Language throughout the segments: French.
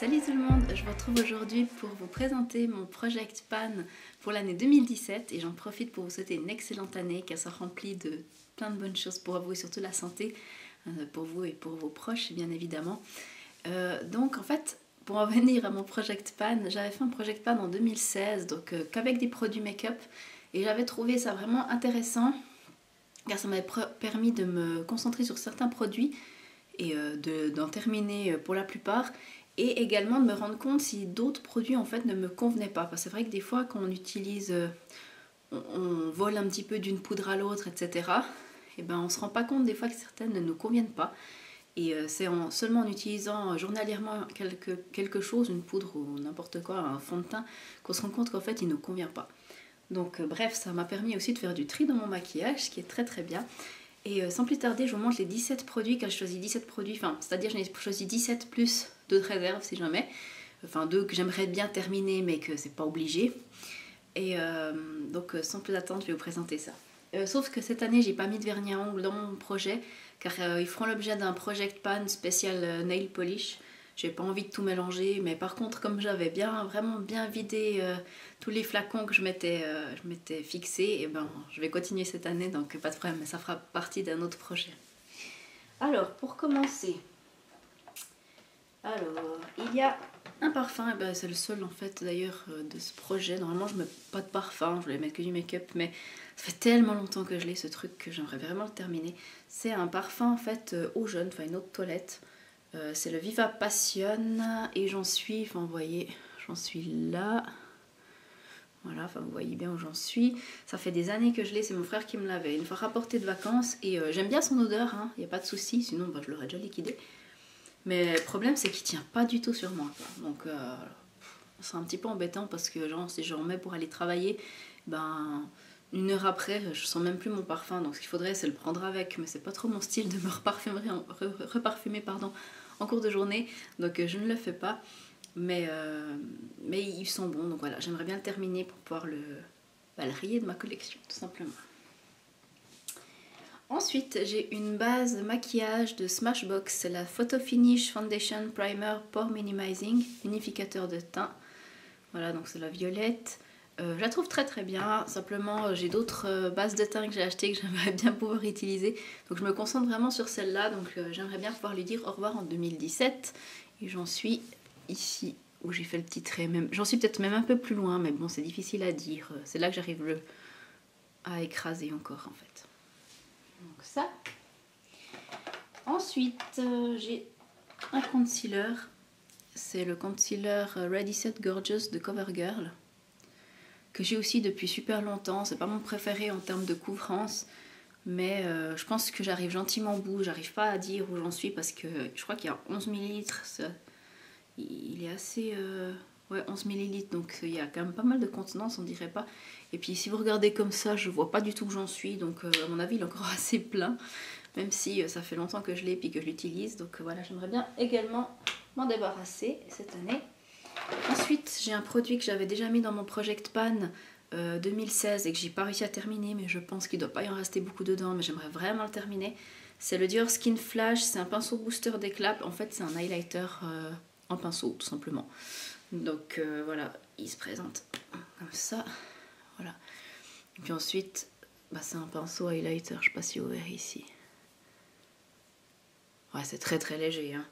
Salut tout le monde, je vous retrouve aujourd'hui pour vous présenter mon Project Pan pour l'année 2017 et j'en profite pour vous souhaiter une excellente année, qu'elle soit remplie de plein de bonnes choses pour vous et surtout la santé, pour vous et pour vos proches bien évidemment. Donc en fait, pour en venir à mon Project Pan, j'avais fait un Project Pan en 2016 donc qu'avec des produits make-up et j'avais trouvé ça vraiment intéressant car ça m'avait permis de me concentrer sur certains produits et d'en terminer pour la plupart et également de me rendre compte si d'autres produits en fait ne me convenaient pas parce que c'est vrai que des fois quand on utilise on vole un petit peu d'une poudre à l'autre etc et ben on se rend pas compte des fois que certaines ne nous conviennent pas et c'est seulement en utilisant journalièrement quelque chose, une poudre ou n'importe quoi, un fond de teint, qu'on se rend compte qu'en fait il ne nous convient pas. Donc bref, ça m'a permis aussi de faire du tri dans mon maquillage, ce qui est très très bien. Et sans plus tarder, je vous montre les 17 produits, car je choisis 17 produits, enfin, c'est-à-dire j'en ai choisi 17 plus 2 de réserve si jamais, enfin 2 que j'aimerais bien terminer mais que c'est pas obligé. Et donc sans plus attendre, je vais vous présenter ça. Sauf que cette année, j'ai pas mis de vernis à ongles dans mon projet, car ils feront l'objet d'un Project Pan spécial nail polish. J'ai pas envie de tout mélanger, mais par contre, comme j'avais vraiment bien vidé tous les flacons que je m'étais fixés, et ben je vais continuer cette année, donc pas de problème, mais ça fera partie d'un autre projet. Alors, pour commencer, il y a un parfum, et ben c'est le seul en fait d'ailleurs de ce projet. Normalement, je mets pas de parfum, je voulais mettre que du make-up, mais ça fait tellement longtemps que je l'ai ce truc que j'aimerais vraiment le terminer. C'est un parfum en fait eau jaune, enfin une eau de toilette. C'est le Viva Passion et j'en suis, enfin vous voyez, j'en suis là. Voilà, enfin vous voyez bien où j'en suis. Ça fait des années que je l'ai, c'est mon frère qui me l'avait une fois rapporté de vacances et j'aime bien son odeur, hein, y a pas de souci, sinon bah, je l'aurais déjà liquidé. Mais le problème c'est qu'il tient pas du tout sur moi, quoi. Donc c'est un petit peu embêtant parce que genre si je remets pour aller travailler, ben une heure après je sens même plus mon parfum, donc ce qu'il faudrait c'est le prendre avec, mais c'est pas trop mon style de me reparfumer pardon, en cours de journée, donc je ne le fais pas, mais ils sont bons, donc voilà, j'aimerais bien le terminer pour pouvoir le rayer de ma collection tout simplement. Ensuite, j'ai une base maquillage de Smashbox, c'est la Photo Finish Foundation Primer Pore Minimizing, unificateur de teint. Voilà, donc c'est la violette. Je la trouve très très bien, simplement j'ai d'autres bases de teint que j'ai achetées que j'aimerais bien pouvoir utiliser. Donc je me concentre vraiment sur celle-là, donc j'aimerais bien pouvoir lui dire au revoir en 2017. Et j'en suis ici, où j'ai fait le petit trait. J'en suis peut-être même un peu plus loin, mais bon c'est difficile à dire. C'est là que j'arrive à écraser encore en fait. Donc ça. Ensuite, j'ai un concealer. C'est le concealer Ready Set Gorgeous de CoverGirl, que j'ai aussi depuis super longtemps. C'est pas mon préféré en termes de couvrance, mais je pense que j'arrive gentiment au bout. J'arrive pas à dire où j'en suis parce que je crois qu'il y a 11 ml. Il est assez... ouais, 11 ml, donc il y a quand même pas mal de contenance, on dirait pas. Et puis si vous regardez comme ça, je vois pas du tout où j'en suis, donc à mon avis il est encore assez plein, même si ça fait longtemps que je l'ai et puis que je l'utilise. Donc voilà, j'aimerais bien également m'en débarrasser cette année. Ensuite, j'ai un produit que j'avais déjà mis dans mon Project Pan 2016 et que j'ai pas réussi à terminer, mais je pense qu'il doit pas y en rester beaucoup dedans, mais j'aimerais vraiment le terminer. C'est le Dior Skin Flash, c'est un pinceau booster d'éclat, en fait c'est un highlighter en pinceau tout simplement. Donc voilà, il se présente comme ça, voilà. Et puis ensuite, bah, c'est un pinceau highlighter, je sais pas si vous verrez ici. Ouais, c'est très très léger, hein.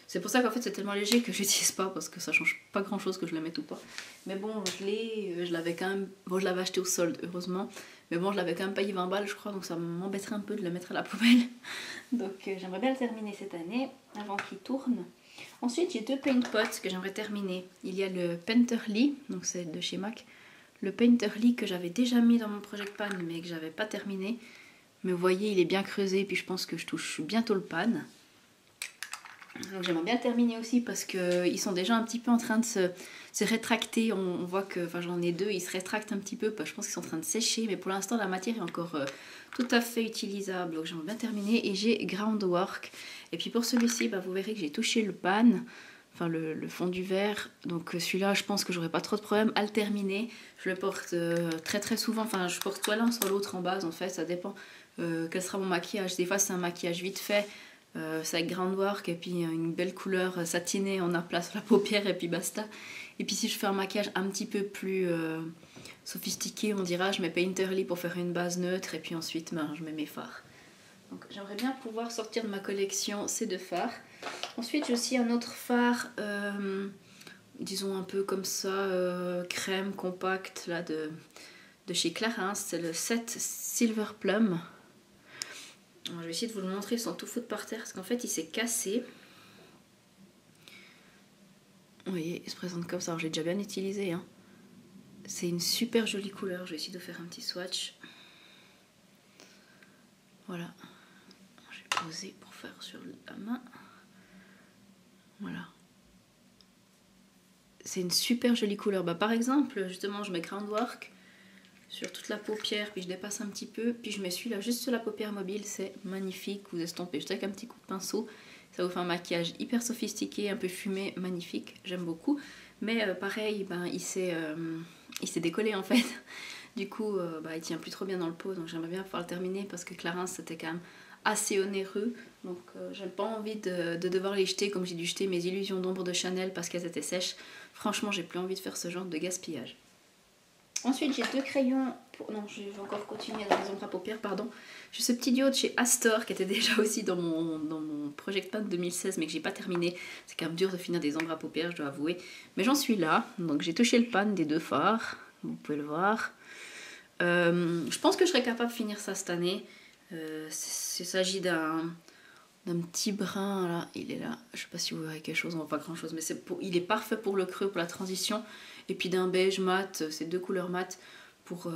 C'est pour ça qu'en fait c'est tellement léger que j'utilise pas parce que ça change pas grand chose que je le mette ou pas. Mais bon, je l'avais quand même, bon je l'avais acheté au solde heureusement, mais bon je l'avais quand même payé 20 balles je crois, donc ça m'embêterait un peu de le mettre à la poubelle. Donc j'aimerais bien le terminer cette année avant qu'il tourne. Ensuite j'ai deux paint pots que j'aimerais terminer. Il y a le Painterly, donc c'est de chez MAC. Le Painterly que j'avais déjà mis dans mon Project Pan mais que j'avais pas terminé. Mais vous voyez il est bien creusé, puis je pense que je touche bientôt le pan. Donc j'aimerais bien le terminer aussi parce qu'ils sont déjà un petit peu en train de se rétracter. On voit que, enfin j'en ai deux, ils se rétractent un petit peu, je pense qu'ils sont en train de sécher, mais pour l'instant la matière est encore tout à fait utilisable, donc j'aimerais bien terminer. Et j'ai Groundwork, et puis pour celui-ci, bah, vous verrez que j'ai touché le pan, enfin le fond du verre, donc celui-là je pense que j'aurai pas trop de problème à le terminer. Je le porte très très souvent, enfin je porte soit l'un soit l'autre en base en fait, ça dépend quel sera mon maquillage. Des fois c'est un maquillage vite fait, C'est avec Groundwork et puis une belle couleur satinée, on a place la paupière et puis basta. Et puis si je fais un maquillage un petit peu plus sophistiqué, on dira, je mets Painterly pour faire une base neutre et puis ensuite je mets mes fards. Donc j'aimerais bien pouvoir sortir de ma collection ces 2 fards. Ensuite j'ai aussi un autre fard, disons un peu comme ça, crème compact là, de chez Clarins, c'est le 7 Silver Plum. Alors, je vais essayer de vous le montrer sans tout foutre par terre parce qu'en fait il s'est cassé. Vous voyez, il se présente comme ça, alors j'ai déjà bien utilisé. Hein. C'est une super jolie couleur, je vais essayer de faire un petit swatch. Voilà. Je vais poser pour faire sur la main. Voilà. C'est une super jolie couleur. Bah, par exemple, justement, je mets Groundwork sur toute la paupière, puis je dépasse un petit peu, puis je mets celui-là juste sur la paupière mobile, c'est magnifique. Vous estompez juste avec un petit coup de pinceau. Ça vous fait un maquillage hyper sophistiqué, un peu fumé, magnifique, j'aime beaucoup. Mais pareil, il s'est décollé en fait. Du coup, il tient plus trop bien dans le pot, donc j'aimerais bien pouvoir le terminer parce que Clarins c'était quand même assez onéreux. Donc j'ai pas envie de devoir les jeter comme j'ai dû jeter mes illusions d'ombre de Chanel parce qu'elles étaient sèches. Franchement, j'ai plus envie de faire ce genre de gaspillage. Ensuite, j'ai 2 crayons. Non, je vais encore continuer dans les ombres à paupières, pardon. J'ai ce petit duo de chez Astor qui était déjà aussi dans mon Project Pan 2016, mais que j'ai pas terminé. C'est quand même dur de finir des ombres à paupières, je dois avouer. Mais j'en suis là. Donc j'ai touché le pan des 2 fards. Vous pouvez le voir. Je pense que je serais capable de finir ça cette année. Il s'agit d'un petit brun, là, il est là. Je sais pas si vous verrez quelque chose, on voit pas grand chose, mais il est parfait pour le creux, pour la transition. Et puis d'un beige mat, c'est 2 couleurs mat pour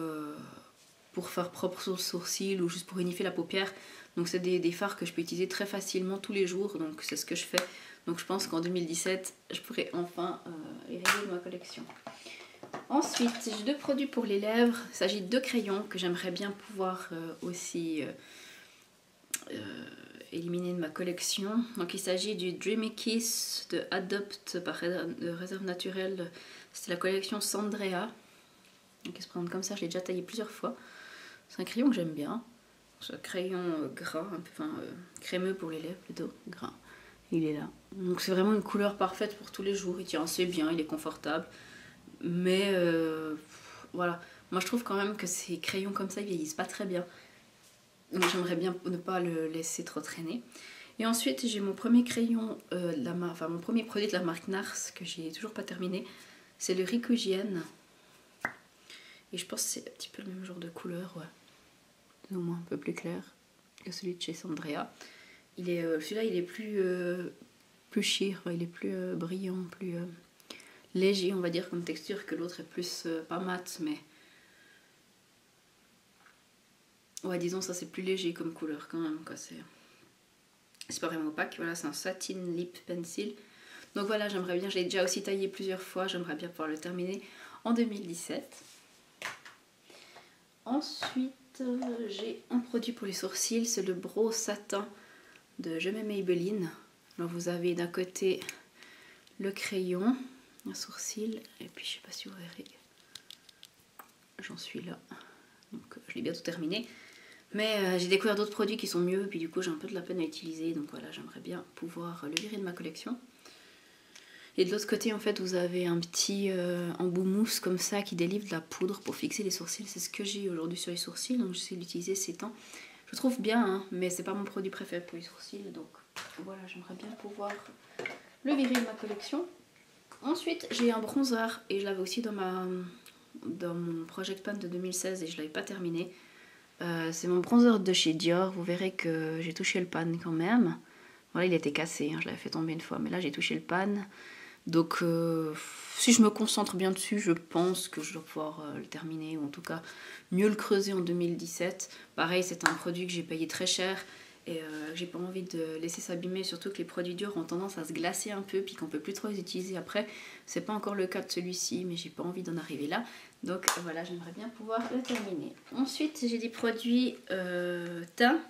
faire propre sur le sourcil ou juste pour unifier la paupière. Donc c'est des fards que je peux utiliser très facilement tous les jours, donc c'est ce que je fais. Donc je pense qu'en 2017, je pourrai enfin les régler de ma collection. Ensuite, j'ai 2 produits pour les lèvres. Il s'agit de 2 crayons que j'aimerais bien pouvoir aussi éliminer de ma collection. Donc il s'agit du Dreamy Kiss de Adopt de Réserve Naturelle. C'est la collection Sandrea. Donc il se présente comme ça, je l'ai déjà taillé plusieurs fois. C'est un crayon que j'aime bien. C'est un crayon gras, un peu, crémeux pour les lèvres plutôt, gras. Il est là. Donc c'est vraiment une couleur parfaite pour tous les jours. Il tient assez bien, il est confortable. Mais voilà, moi je trouve quand même que ces crayons comme ça ils vieillissent pas très bien. Donc j'aimerais bien ne pas le laisser trop traîner. Et ensuite j'ai mon premier crayon, mon premier produit de la marque Nars que j'ai toujours pas terminé. C'est le Rikujienne. Et je pense que c'est un petit peu le même genre de couleur, ouais. Au moins un peu plus clair que celui de chez Sandrea. Celui-là il est plus sheer, il est plus brillant, plus léger on va dire comme texture, que l'autre est plus pas mat mais ouais disons ça c'est plus léger comme couleur quand même quoi. C'est pas vraiment opaque. Voilà, c'est un satin lip pencil. Donc voilà, j'aimerais bien, je l'ai déjà aussi taillé plusieurs fois, j'aimerais bien pouvoir le terminer en 2017. Ensuite j'ai un produit pour les sourcils, c'est le Brow Satin de Je m'aime Maybelline. Alors vous avez d'un côté le crayon, un sourcil, et puis je sais pas si vous verrez, j'en suis là, donc je l'ai bientôt terminé. Mais j'ai découvert d'autres produits qui sont mieux, puis du coup j'ai un peu de la peine à utiliser, donc voilà, j'aimerais bien pouvoir le virer de ma collection. Et de l'autre côté en fait vous avez un petit embout mousse comme ça qui délivre de la poudre pour fixer les sourcils. C'est ce que j'ai aujourd'hui sur les sourcils, donc j'essaie de l'utiliser ces temps. Je trouve bien, hein, mais c'est pas mon produit préféré pour les sourcils, donc voilà, j'aimerais bien pouvoir le virer de ma collection. Ensuite j'ai un bronzer, et je l'avais aussi dans mon Project Pan de 2016 et je l'avais pas terminé. C'est mon bronzer de chez Dior, vous verrez que j'ai touché le pan quand même. Voilà, il était cassé, hein, je l'avais fait tomber une fois, mais là j'ai touché le pan. Donc si je me concentre bien dessus, je pense que je dois pouvoir le terminer, ou en tout cas mieux le creuser en 2017. Pareil, c'est un produit que j'ai payé très cher et j'ai pas envie de laisser s'abîmer, surtout que les produits Dior ont tendance à se glacer un peu puis qu'on peut plus trop les utiliser après. C'est pas encore le cas de celui-ci, mais j'ai pas envie d'en arriver là. Donc voilà, j'aimerais bien pouvoir le terminer. Ensuite, j'ai des produits teint.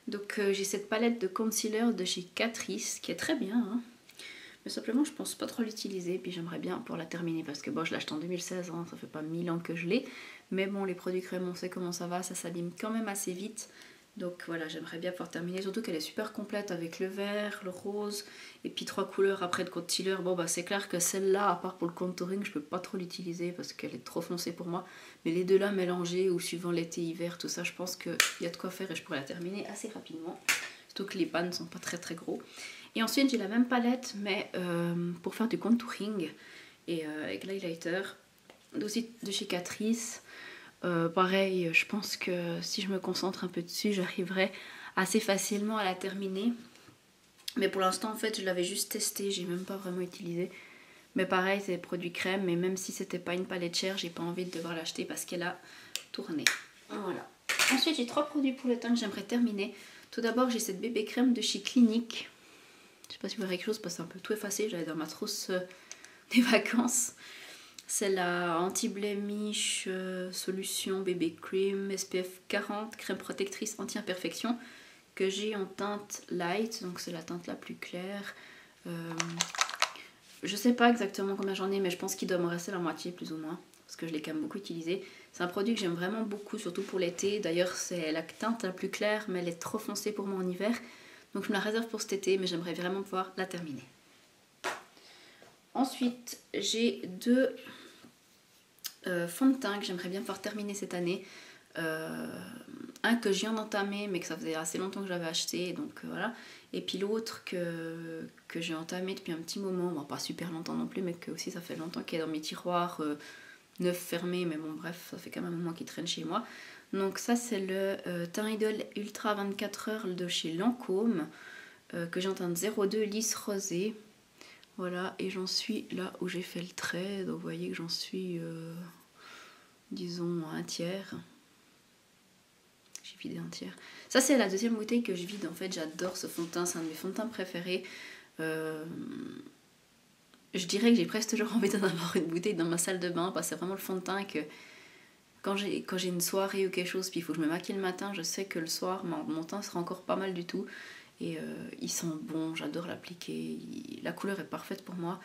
Donc j'ai cette palette de concealer de chez Catrice qui est très bien, hein. Mais simplement je pense pas trop l'utiliser, puis j'aimerais bien pour la terminer parce que bon, je l'achète en 2016, hein, ça fait pas 1000 ans que je l'ai. Mais bon, les produits crémeux, on sait comment ça va, ça s'abîme quand même assez vite. Donc voilà, j'aimerais bien pouvoir terminer, surtout qu'elle est super complète avec le vert, le rose, et puis 3 couleurs après de concealer. Bon bah c'est clair que celle-là, à part pour le contouring, je peux pas trop l'utiliser parce qu'elle est trop foncée pour moi. Mais les deux là mélangés, ou suivant l'été-hiver, tout ça, je pense qu'il y a de quoi faire et je pourrais la terminer assez rapidement. Surtout que les pans ne sont pas très très gros. Et ensuite j'ai la même palette, mais pour faire du contouring, et avec l'highlighter, aussi de chez Catrice. Pareil, je pense que si je me concentre un peu dessus, j'arriverai assez facilement à la terminer. Mais pour l'instant, en fait, je l'avais juste testé, j'ai même pas vraiment utilisé. Mais pareil, c'est des produits crème, mais même si c'était pas une palette chère, j'ai pas envie de devoir l'acheter parce qu'elle a tourné. Voilà. Ensuite, j'ai 3 produits pour le teint que j'aimerais terminer. Tout d'abord, j'ai cette bébé crème de chez Clinique. Je sais pas si vous verrez quelque chose parce que c'est un peu tout effacé, j'avais dans ma trousse des vacances. C'est la anti-blemish solution bébé cream SPF 40, crème protectrice anti-imperfection que j'ai en teinte light, donc c'est la teinte la plus claire. Je sais pas exactement combien j'en ai, mais je pense qu'il doit me rester la moitié plus ou moins, parce que je l'ai quand même beaucoup utilisé. C'est un produit que j'aime vraiment beaucoup, surtout pour l'été. D'ailleurs c'est la teinte la plus claire, mais elle est trop foncée pour moi en hiver. Donc je me la réserve pour cet été, mais j'aimerais vraiment pouvoir la terminer. Ensuite, j'ai 2 fond de teint que j'aimerais bien pouvoir terminer cette année. Un que je viens d'entamer, mais que ça faisait assez longtemps que j'avais acheté, donc voilà. Et puis l'autre que j'ai entamé depuis un petit moment, bon, pas super longtemps non plus, mais que aussi ça fait longtemps qu'il est dans mes tiroirs neufs fermés, mais bon bref, ça fait quand même un moment qu'il traîne chez moi. Donc ça c'est le Teint Idol Ultra 24 heures de chez Lancôme, que j'ai en teinte 02 lisse rosée. Voilà, et j'en suis là où j'ai fait le trait, donc vous voyez que j'en suis, disons, un tiers. J'ai vidé un tiers. Ça c'est la deuxième bouteille que je vide, en fait j'adore ce fond de teint, c'est un de mes fonds de teint préférés. Je dirais que j'ai presque toujours envie d'en avoir une bouteille dans ma salle de bain, parce que c'est vraiment le fond de teint que quand j'ai une soirée ou quelque chose, puis il faut que je me maquille le matin, je sais que le soir mon teint sera encore pas mal du tout. Et ils sont bons, j'adore l'appliquer, la couleur est parfaite pour moi.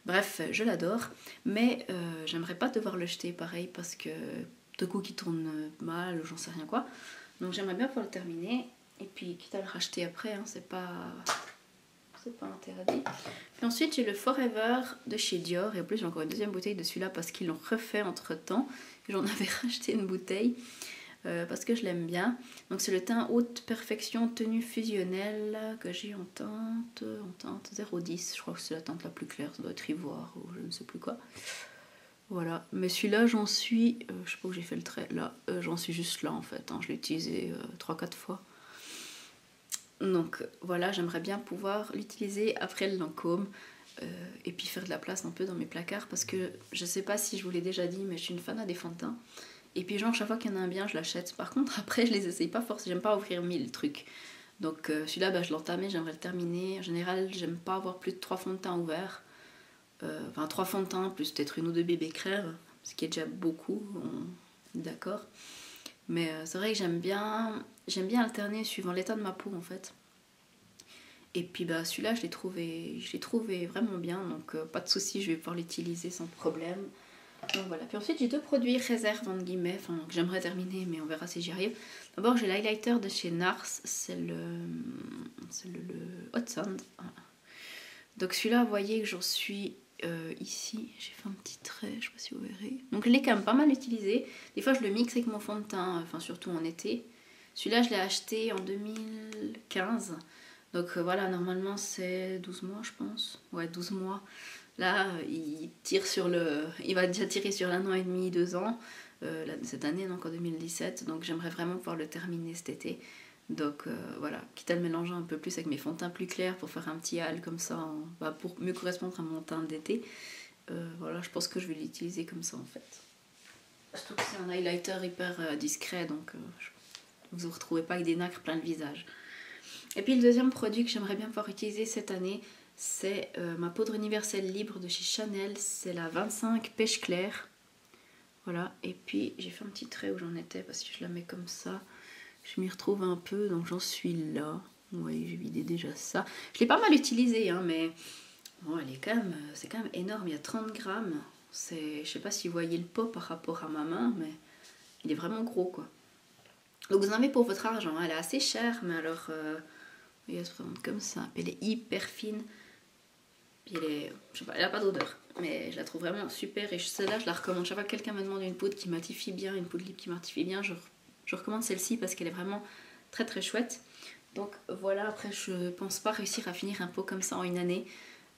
Bref, je l'adore, mais j'aimerais pas devoir le jeter pareil parce que de coup qui tourne mal, j'en sais rien quoi. Donc j'aimerais bien pouvoir le terminer et puis quitte à le racheter après, hein, c'est pas interdit. Et ensuite j'ai le Forever de chez Dior, et en plus j'ai encore une deuxième bouteille de celui-là parce qu'ils l'ont refait entre temps. J'en avais racheté une bouteille. Parce que je l'aime bien. Donc c'est le teint haute perfection tenue fusionnelle que j'ai en teinte 010. Je crois que c'est la teinte la plus claire, ça doit être ivoire ou je ne sais plus quoi. Voilà, mais celui-là j'en suis, je sais pas où j'ai fait le trait, là, j'en suis juste là en fait, hein. Je l'ai utilisé 3-4 fois. Donc voilà, j'aimerais bien pouvoir l'utiliser après le Lancôme. Et puis faire de la place un peu dans mes placards parce que je sais pas si je vous l'ai déjà dit, mais je suis une fan des fonds de teint. Et puis genre chaque fois qu'il y en a un bien je l'achète. Par contre après je les essaye pas forcément, j'aime pas ouvrir 1000 trucs. Donc celui-là bah, je l'entamais, j'aimerais le terminer. En général j'aime pas avoir plus de 3 fonds de teint ouverts. Enfin 3 fonds de teint plus peut-être une ou deux bébés crèves, ce qui est déjà beaucoup, d'accord. Mais c'est vrai que j'aime bien alterner suivant l'état de ma peau en fait. Et puis bah celui-là je l'ai trouvé vraiment bien, donc pas de souci, je vais pouvoir l'utiliser sans problème. Donc voilà, puis ensuite j'ai 2 produits réserve entre guillemets, enfin que j'aimerais terminer mais on verra si j'y arrive. D'abord j'ai l'highlighter de chez NARS, c'est le Hot Sand. Donc celui-là vous voyez que j'en suis ici, j'ai fait un petit trait, je sais pas si vous verrez. Donc je l'ai quand même pas mal utilisé, des fois je le mixe avec mon fond de teint, enfin surtout en été. Celui-là je l'ai acheté en 2015, donc voilà normalement c'est 12 mois je pense, ouais 12 mois. Là, il va déjà tirer sur l'1 an et demi, 2 ans, cette année, donc en 2017. Donc j'aimerais vraiment pouvoir le terminer cet été. Donc voilà, quitte à le mélanger un peu plus avec mes fonds de teint plus clairs pour faire un petit hâle comme ça, pour mieux correspondre à mon teint d'été. Voilà, je pense que je vais l'utiliser comme ça en fait. Surtout que c'est un highlighter hyper discret, donc vous ne vous retrouvez pas avec des nacres plein le visage. Et puis le deuxième produit que j'aimerais bien pouvoir utiliser cette année, c'est ma poudre universelle libre de chez Chanel, c'est la 25 pêche claire. Voilà, et puis j'ai fait un petit trait où j'en étais parce que je la mets comme ça. Je m'y retrouve un peu, donc j'en suis là. Vous voyez, j'ai vidé déjà ça. Je l'ai pas mal utilisé, hein, mais bon, c'est quand même énorme, il y a 30 grammes. Je sais pas si vous voyez le pot par rapport à ma main, mais il est vraiment gros quoi. Donc vous en avez pour votre argent, elle est assez chère, mais alors elle se présente comme ça, puis elle est hyper fine, puis je sais pas, elle a pas d'odeur, mais je la trouve vraiment super et celle-là je la recommande. Chaque fois que quelqu'un me demande une poudre qui matifie bien, une poudre libre qui matifie bien, je recommande celle-ci parce qu'elle est vraiment très très chouette. Donc voilà, après je pense pas réussir à finir un pot comme ça en une année,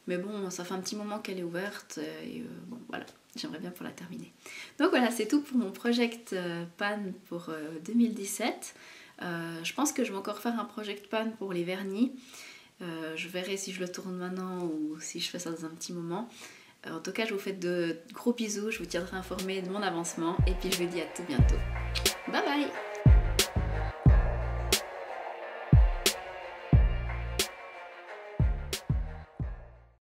mais bon, ça fait un petit moment qu'elle est ouverte et bon voilà, j'aimerais bien pour la terminer. Donc voilà, c'est tout pour mon project pan pour 2017. Je pense que je vais encore faire un project pan pour les vernis. Je verrai si je le tourne maintenant ou si je fais ça dans un petit moment. En tout cas, je vous fais de gros bisous, je vous tiendrai informé de mon avancement et puis je vous dis à tout bientôt. Bye bye!